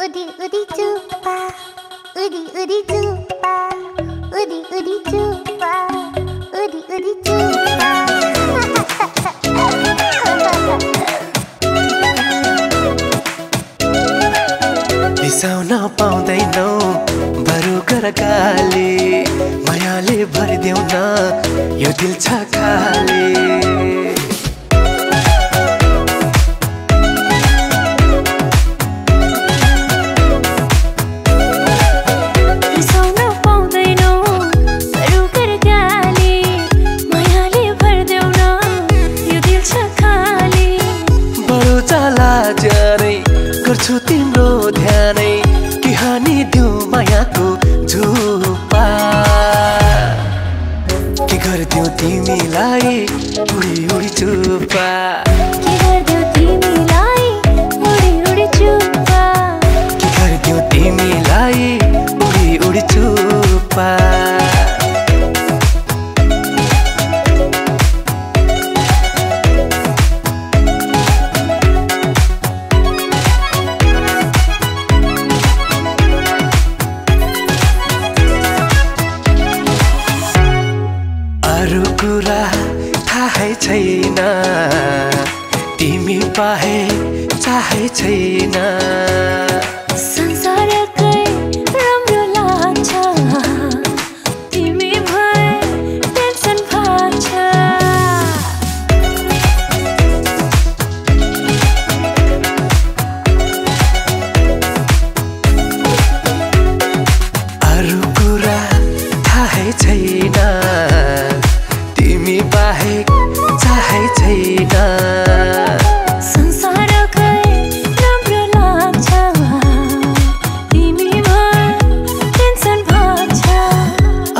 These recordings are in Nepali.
Udi udi chupa, udi udi chupa, udi udi chupa, udi udi chupa. बिसाउन पाउँदैनौ बरु गर गाली, मायाले भरिदेऊ न यो दिल छ खाली। गर्छु तिम्रो ध्यानै कि हानिदिऊ मायाको झुपा, के गर्दिऊ तिमीलाई उडी उडी चुपा, के गर्दिऊ तिमीलाई उडी उडी चुपा, के गर्दिऊ तिमीलाई उडी उडी चुपा। अरू कुरा थाहै छैन, तिमी पाए चाहे छैन। संसारकै राम्रो लाग्छ, तिमी भए टेन्सन भाग्छ। अरू कुरा थाहै छैन, तिमी बाहेक चाहे छैन। संसारकै राम्रो लाग्छ, तिमी भए टेन्सन भाग्छ।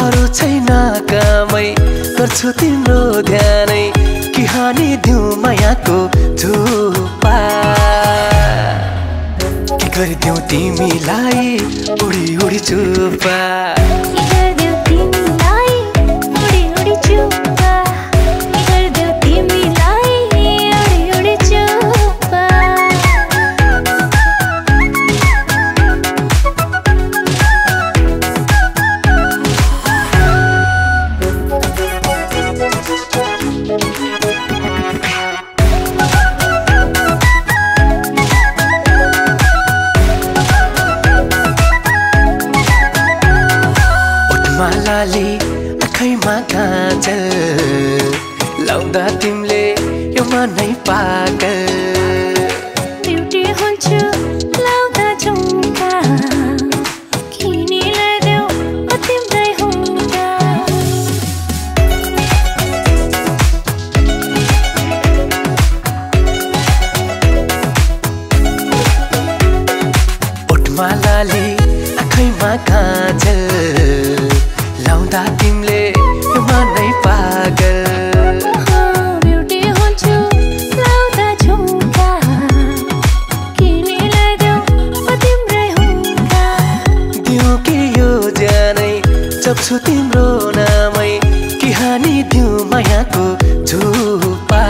अरू छैन कामै गर्छु तिम्रो ध्यानै कि हानिदिऊ मायाको झुपा, के गरिदिऊ तिमीलाई उडी उडी चुपा, के गर्दिऊ तिमीलाई उडी उडी चुपा, के गर्दिऊ तिमीलाई उडी उडी चुपा। मालाली आँखैमा काजल लाउँदा तिमीले यो मनै पागल। ब्युटी हुन्छु लाउँदा झुम्का, किनीलाई देऊ तिम्रै हुँदा। ओठमालाली आँखैमा काजल लाउँदा तिमीले यो मनै पागल। ब्युटी हुन्छु लाउँदा झुम्का, किनीलाई देऊ तिम्रै हुँदा। दिऊ कि यो ज्यानै जप्छु तिम्रो नामै कि हानिदिऊ मायाको झुपा,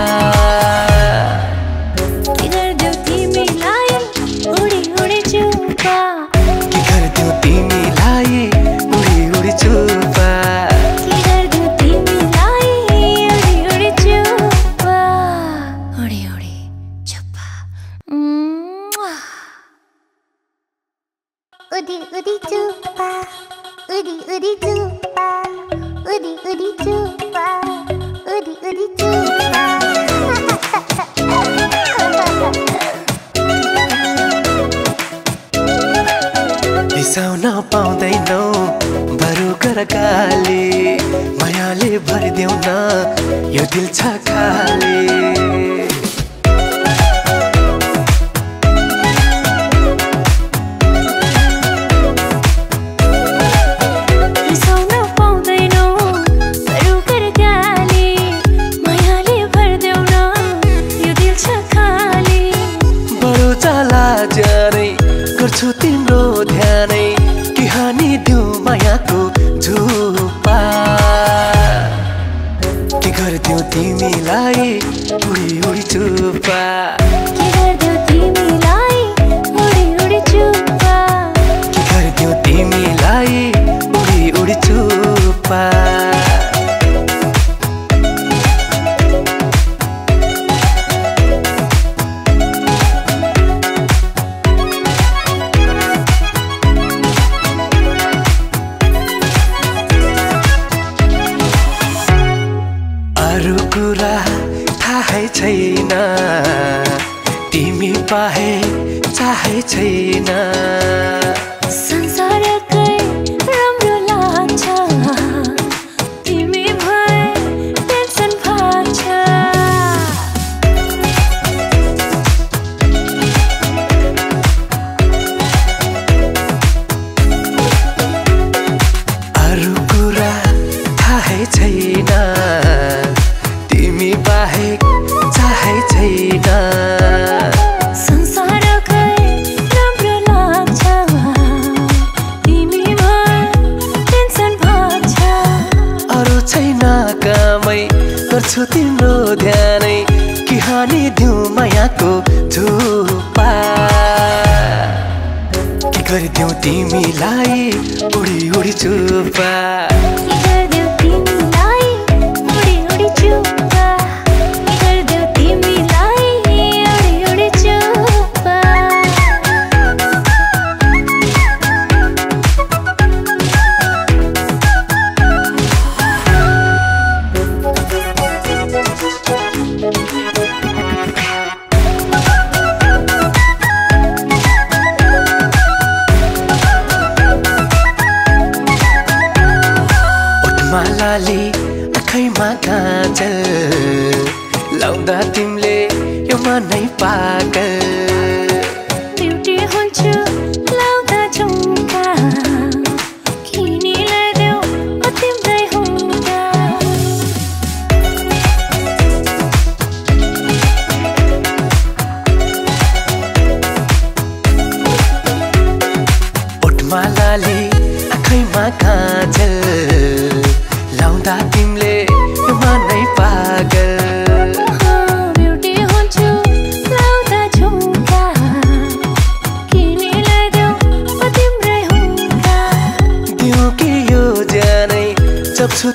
के गर्दिऊ तिमीलाई उडी उडी चुपा, के गर्दिऊ तिमीलाई उडी उडी चुपा, के गर्दिऊ तिमीलाई उडी उडी चुपा, उडी उडी चुपा। उडी उडी चुपा, उडी उडी चुपा, उडी उडी चुपा, उडी उडी चुपा। बिसाउन पाउँदैनौ बरु गर गाली, मायाले भरिदेऊ न यो दिल छ खाली। बिसाउन पाउँदैनौ बरु गर गाली, मायाले भरिदेऊ न यो दिल छ खाली। बरु जाला ज्यानै गर्छु तिम्रो ध्यानै कि हानिदिऊ मायाको झुपा, के गर्दिऊ तिमीलाई उडी उडी चुपा, के गर्दिऊ तिमीलाई उडी उडी चुपा। बाहे चाहे छैन संसारकै राम्रो लाग्छ तिमी भए टेन्सन भाग्छ अरू कुरा थाहै छैन तिमी बाहे चाहे छैन गर्छु तिम्रो ध्यानै कि हानि दिउँ मायाको झोपा के गरिदिउँ तिमीलाई उडी उडी चुप्पा मालाली आँखैमा काजल लाउँदा तिमीले यो मनै पागल ब्युटी हुन्छु लाउँदा झुम्का किनीलाई देऊ म तिम्रै हुँदा ओठमालाली आँखैमा काजल लाउँदा तिमीले यो मनै पागल ब्युटी हुन्छु लाउँदा झुम्का किनीलाई देऊ म तिम्रै हुँदा दिउँ कि यो ज्यानै जप्छु